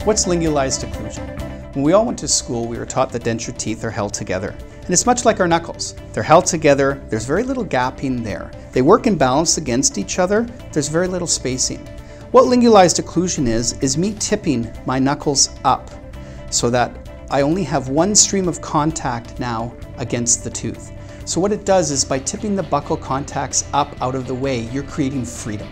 What's lingualized occlusion? When we all went to school, we were taught that denture teeth are held together. And it's much like our knuckles. They're held together, there's very little gapping there. They work in balance against each other, there's very little spacing. What lingualized occlusion is me tipping my knuckles up so that I only have one stream of contact now against the tooth. So what it does is by tipping the buccal contacts up out of the way, you're creating freedom.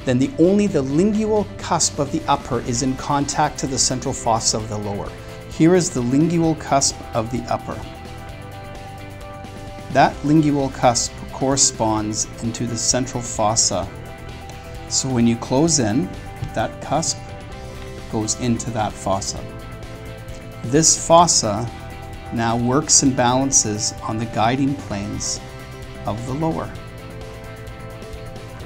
Then only the lingual cusp of the upper is in contact to the central fossa of the lower. Here is the lingual cusp of the upper. That lingual cusp corresponds into the central fossa. So when you close in, that cusp goes into that fossa. This fossa now works and balances on the guiding planes of the lower.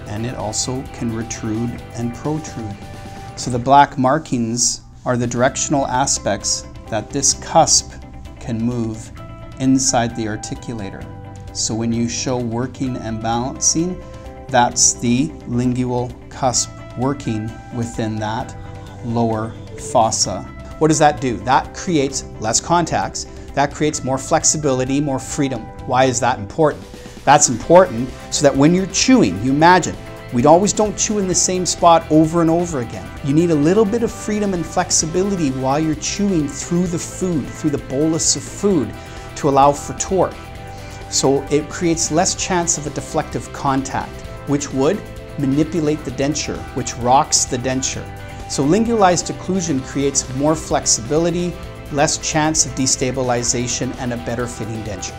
And it also can retrude and protrude. So the black markings are the directional aspects that this cusp can move inside the articulator. So when you show working and balancing, that's the lingual cusp working within that lower fossa. What does that do? That creates less contacts. That creates more flexibility, more freedom. Why is that important? That's important so that when you're chewing, you imagine, we always don't chew in the same spot over and over again. You need a little bit of freedom and flexibility while you're chewing through the food, through the bolus of food, to allow for torque. So it creates less chance of a deflective contact, which would manipulate the denture, which rocks the denture. So lingualized occlusion creates more flexibility, less chance of destabilization, and a better fitting denture.